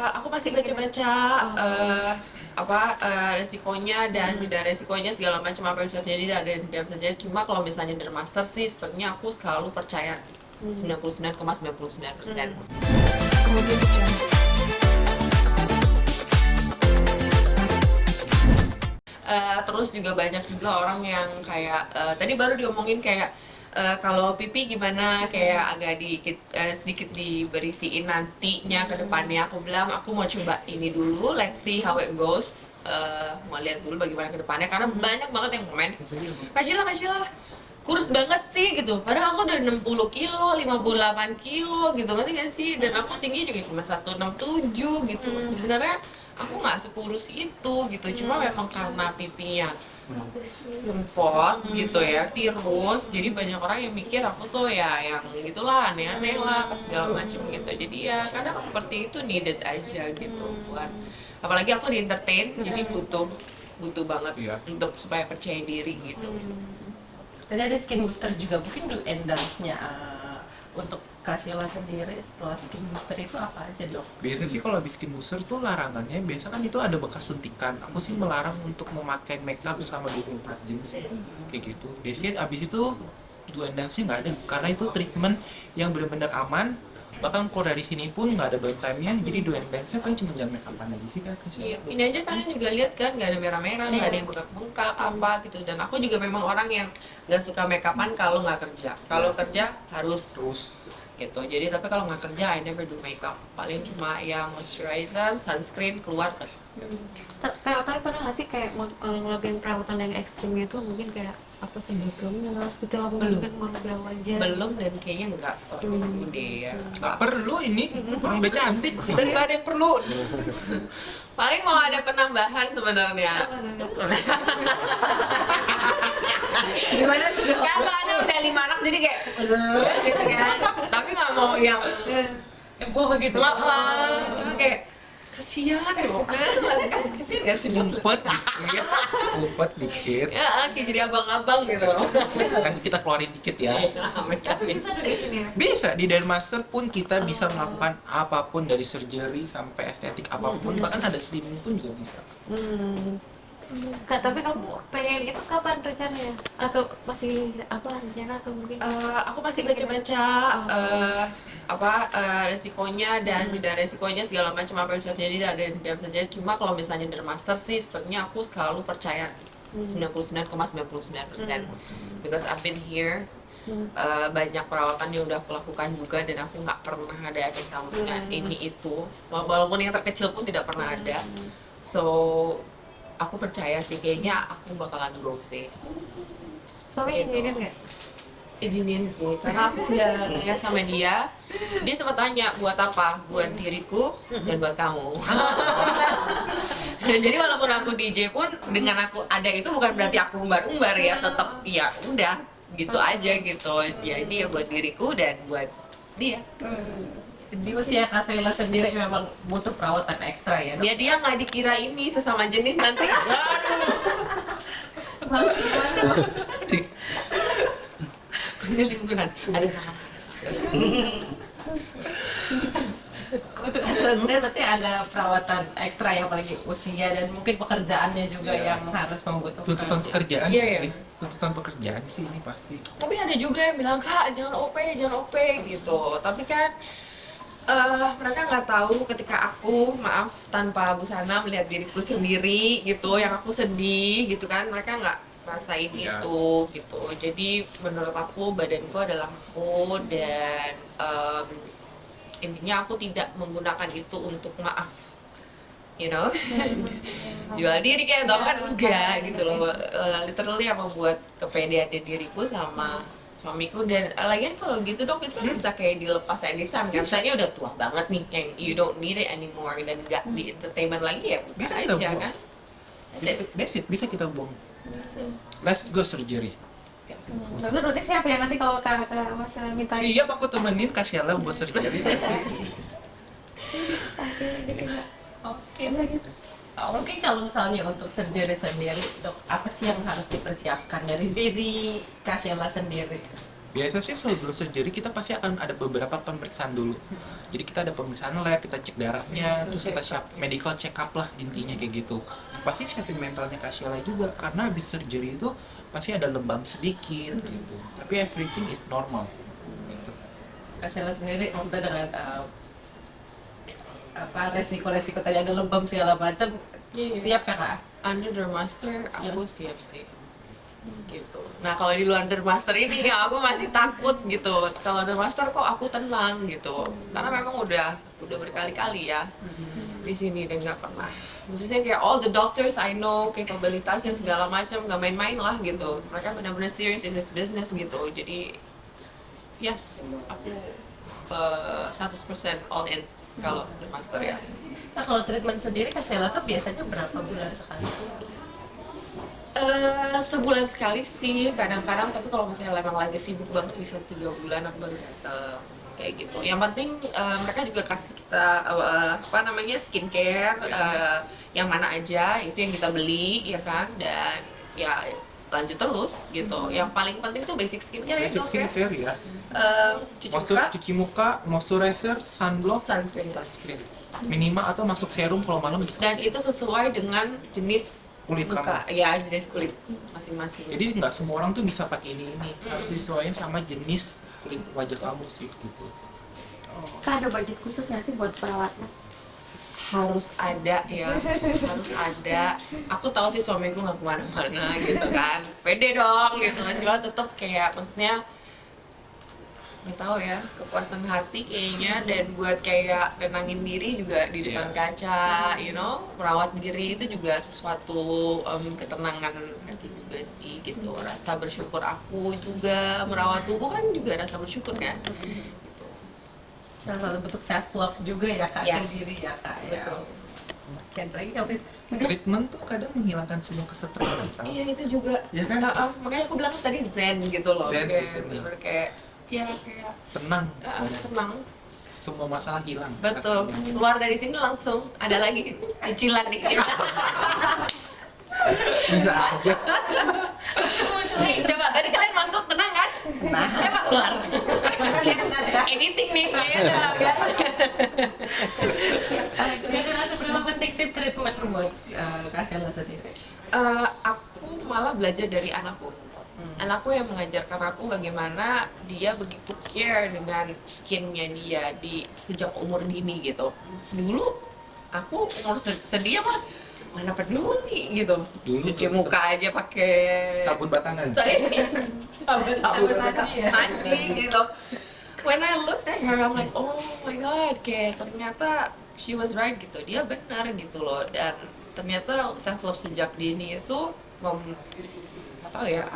Aku masih baca-baca resikonya dan tidak resikonya segala macam apa yang bisa terjadi dan ada yang tidak bisa terjadi. Cuma kalau misalnya dermaster sih, sepertinya aku selalu percaya 99,99%. Kemudian Terus juga banyak juga orang yang kayak tadi baru diomongin kayak kalau pipi gimana kayak agak sedikit diberisiin nantinya ke depannya. Aku bilang aku mau coba ini dulu, let's see how it goes. Mau lihat dulu bagaimana ke depannya karena banyak banget yang komen Kak Sheila kurus banget sih gitu, padahal aku udah 60 kilo, 58 kilo gitu, ngerti gak sih? Dan aku tinggi juga cuma 167 gitu. Sebenarnya aku nggak sekurus itu gitu, cuma memang karena pipinya pot gitu ya, tirus, jadi banyak orang yang mikir aku tuh ya yang gitulah, aneh-aneh lah, pas segala macem gitu. Jadi ya kadang seperti itu needed aja gitu buat, apalagi aku di entertain, jadi butuh banget untuk supaya percaya diri gitu. Dan ada skin booster juga, mungkin do and dance-nya untuk Kak Sheila sendiri setelah skin booster itu apa aja dok? Biasanya sih kalau habis skin booster tuh larangannya biasa kan itu ada bekas suntikan. Aku sih melarang untuk memakai makeup selama 24 jam sih. Kayak gitu. Biasanya abis itu do and dance-nya nggak ada karena itu treatment yang benar-benar aman. Bahkan keluar dari sini pun nggak ada burn time-nya, jadi do and dance-nya kan cuma jam make up aja sih kan. Iya, ini aja kalian juga lihat kan, nggak ada merah-merah, nggak ada yang bengkak-bengkak apa gitu. Dan aku juga memang orang yang nggak suka make upan kalau nggak kerja. Kalau kerja harus Terus gitu. Jadi tapi kalau nggak kerja, I never do makeup. Paling cuma yang moisturizer, sunscreen keluar. tapi pernah nggak sih kayak ngelakuin perawatan yang ekstrim itu mungkin kayak apa sih belum hospital apa mungkin ngorban wajah Belum dan kayaknya nggak perlu deh ya. nggak perlu ini, orang udah cantik, kita nggak ada yang perlu. Paling mau ada penambahan sebenarnya. gimana tuh dok? Kan soalnya udah 5 anak jadi kayak gitu kan. Tapi nggak mau yang Begitu. cuma kayak kasihan loh kan, kasihan gak sih Umpet dikit, ya kayak jadi abang-abang gitu loh. kan kita keluarin dikit ya. Tapi bisa ada di sini ya. Bisa di Dermaster pun kita bisa melakukan apapun dari surgery sampai estetik apapun, bahkan ada slimming pun juga bisa. Kak, tapi kamu pengen itu kapan rencananya? Atau masih apa rencana atau mungkin? Aku masih baca-baca resikonya dan tidak resikonya segala macam apa yang bisa terjadi dan ada yang tidak bisa terjadi. Cuma kalau misalnya dermaster sih, sepertinya aku selalu percaya 99,99%. Because I've been here, banyak perawatan yang udah aku lakukan juga dan aku nggak pernah ada efek sampingan ini itu. Walaupun yang terkecil pun tidak pernah ada. So aku percaya sih, kayaknya aku bakalan go sih. Suami Gitu. izinin nggak? Izinin sih, karena aku udah tanya sama dia sempat tanya buat apa, buat diriku dan buat kamu. Jadi walaupun aku DJ pun dengan aku ada itu bukan berarti aku umbar-umbar ya, tetap ya udah gitu aja gitu. Jadi ya buat diriku dan buat dia. Di usia Kak Sheila sendiri memang butuh perawatan ekstra ya dok? Biar dia nggak dikira ini sesama jenis nanti. Lingkungan ada Untuk Kak Sheila sendiri berarti ada perawatan ekstra yang apalagi usia dan mungkin pekerjaannya juga yang harus membutuhkan. Tuntutan pekerjaan Iya, iya. sih, tuntutan pekerjaan sih ini pasti. Tapi ada juga yang bilang kak jangan OP gitu. Tapi kan mereka nggak tahu ketika aku maaf tanpa busana melihat diriku sendiri gitu, yang aku sedih gitu kan, mereka nggak rasain Iya. itu gitu. Jadi menurut aku badanku adalah aku dan intinya aku tidak menggunakan itu untuk maaf, you know, jual diri kayak tau kan enggak gitu loh. Literally apa buat kepedean diriku sama suamiku. Dan lagian kalau gitu dok itu bisa kayak dilepas anytime kan, misalnya udah tua banget nih yang you don't need it anymore dan nggak di entertainment lagi ya buka Bisa kita aja buang. kan. That's it, bisa kita buang. Let's go surgery. Tapi berarti siapa ya nanti kalau kak Mas minta? Iya, aku temenin Kak Sheila buat surgery. Oke. Mungkin kalau misalnya untuk surgery sendiri dok, apa sih yang harus dipersiapkan dari diri Kak Sheila sendiri? Biasa sih sebelum surgery kita pasti akan ada beberapa pemeriksaan dulu. Jadi kita ada pemeriksaan lab, kita cek darahnya, terus kita siap medical check up lah intinya kayak gitu. Pasti siapin mentalnya Kak Sheila juga karena habis surgery itu pasti ada lebam sedikit gitu. Tapi everything is normal. Gitu. Kak Sheila sendiri udah dengan apa resiko-resiko tadi ada lebam segala macam, siap kan Kak? Under Dermaster aku siap sih gitu. Nah kalau di luar Dermaster ini ya aku masih takut gitu. Kalau Dermaster kok aku tenang gitu. Karena memang udah berkali-kali ya di sini dan nggak pernah. Maksudnya kayak all the doctors I know kapabilitasnya segala macam nggak main-main lah gitu. Mereka benar-benar serious in this business gitu. Jadi yes aku 100% all in kalau Dermaster ya. Nah kalau treatment sendiri Kak Sheila tuh biasanya berapa bulan sekali? Sebulan sekali sih kadang-kadang, tapi kalau misalnya memang lagi sibuk banget bisa 3 bulan aku baru dateng kayak gitu. Yang penting mereka juga kasih kita apa namanya skincare yang mana aja itu yang kita beli ya kan, dan ya lanjut terus gitu. Yang paling penting tuh basic skincare ya Basic dok ya. skincare ya. Cuci muka, Moisturizer, sunblock, sunscreen, minimal atau masuk serum kalau malam. dan itu sesuai dengan jenis Kulit muka, kamu. ya jenis kulit masing-masing. Jadi nggak semua orang tuh bisa pakai ini, harus disesuaikan sama jenis kulit wajah kamu sih gitu. Kak ada budget khusus nggak sih buat perawatnya? Harus ada ya, harus ada. Aku tahu sih suamiku nggak kemana-mana gitu kan, pede dong gitu. Cuma tetap kayak maksudnya nggak tahu ya, kepuasan hati kayaknya, dan buat kayak tenangin diri juga di depan kaca, you know, merawat diri itu juga sesuatu ketenangan hati juga sih gitu. Rasa bersyukur aku juga merawat tubuh kan juga rasa bersyukur kan. Gitu. Salah satu bentuk self love juga ya Kak Ya. ke diri ya Kak. Betul. Kian lagi Kak Prit. Treatment tuh kadang menghilangkan semua kesetresan. Tau? Iya itu juga. Ya kan? Makanya aku bilang tadi zen gitu loh. Zen Kayak di sini. bener-bener kayak ya kayak Tenang. tenang. Semua masalah hilang. Betul. Rasanya. Keluar dari sini langsung ada lagi cicilan nih. Bisa aja. Coba tadi kalian masuk tenang kan? Nah. Coba keluar. Anything nih kayaknya ya. Kak Sheila seberapa penting sih treatment buat Kak Sheila sendiri? Aku malah belajar dari anakku. Anakku yang mengajarkan aku bagaimana dia begitu care dengan skinnya dia di sejak umur dini gitu. Dulu aku ngurus sedia mah mana peduli gitu. Dulu Cuci tuh muka aja pakai sabun batangan. sabun mandi ya? mandi gitu. When I looked at her, I'm like, oh my god, kayak ternyata she was right gitu. Dia benar gitu loh. Dan ternyata self love sejak dini itu nggak tahu ya.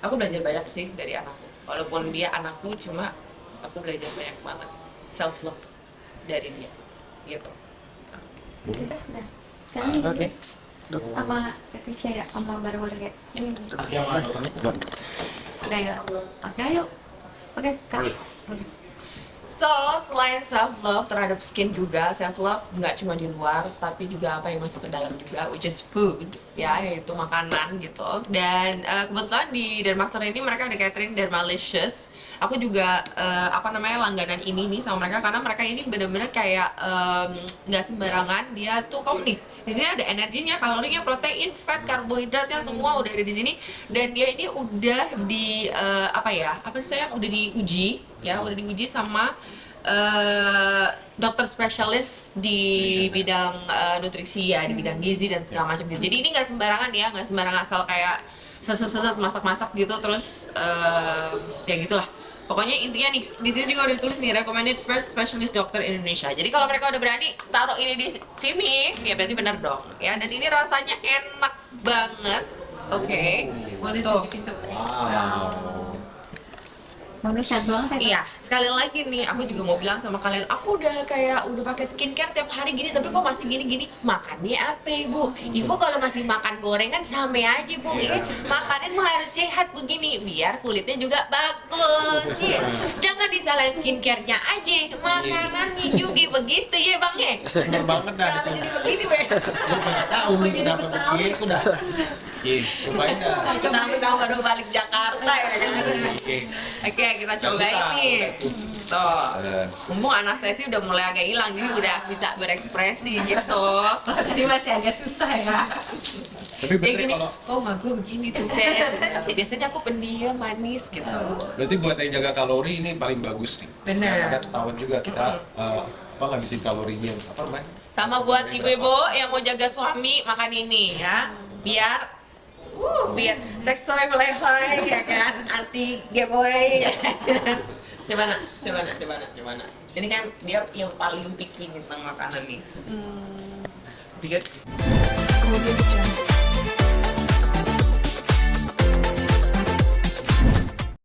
Aku belajar banyak sih dari anakku. Walaupun dia anakku, cuma aku belajar banyak banget self love dari dia gitu. Udah. Sekarang Oke. sama Ketisha ya, sama baru kayak ini. Udah ya. Oke yuk. Oke Kak. So, selain self love terhadap skin juga, self love nggak cuma di luar, tapi juga apa yang masuk ke dalam juga, which is food, ya, yaitu makanan gitu. Dan kebetulan di Dermaster ini mereka ada catering Dermalicious. Aku juga apa namanya langganan ini nih sama mereka karena mereka ini bener-bener kayak nggak sembarangan. Dia tuh komplit. Di sini ada energinya, kalorinya, protein, fat, karbohidratnya semua udah ada di sini. Dan dia ini udah di apa ya? Apa sih saya udah diuji ya, udah diuji sama dokter spesialis di bidang nutrisi ya, di bidang gizi dan segala macam gitu. Jadi ini nggak sembarangan ya, nggak sembarangan asal kayak seset masak-masak gitu terus ya gitulah. Pokoknya intinya nih, di sini juga udah ditulis nih recommended first specialist doctor Indonesia. Jadi kalau mereka udah berani taruh ini di sini, ya berarti benar dong. Ya, dan ini rasanya enak banget. Oke. Boleh Tuh. tunjukin ke Prit. Baru sehat banget ya. Iya, sekali lagi nih, aku juga mau bilang sama kalian, aku udah pakai skincare tiap hari gini, tapi kok masih gini-gini. Makannya apa, Ibu? Ibu kalau masih makan gorengan sama aja, Bu. Makanan mah harus sehat begini, biar kulitnya juga bagus. Ya. Jangan disalahin skincare-nya aja, makanannya juga begitu ya, Bang ya. Bener banget dah. Kenapa jadi begini, Be? Tahu kenapa begitu dah. Oke, cobain dah. Kita baru balik Jakarta ya kan. Oke. Oke, kita cobain nih. Tuh. Eh, Mumpung anestesi udah mulai agak hilang, jadi udah bisa berekspresi gitu. Tadi masih agak susah ya. Tapi Kayak berarti gini, kalau oh ma gue begini tuh Ten. Biasanya aku pendiam, manis gitu. berarti buat yang jaga kalori ini paling bagus nih. Bener. Karena ketahuan juga kita apa ngabisin kalorinya apa Mbak? Sama buat ibu-ibu yang mau jaga suami, makan ini ya. Biar seksual melehoi ya kan, anti giveaway. Gimana? Ini kan dia yang paling picky nih tentang makanan nih. Juga. Kemudian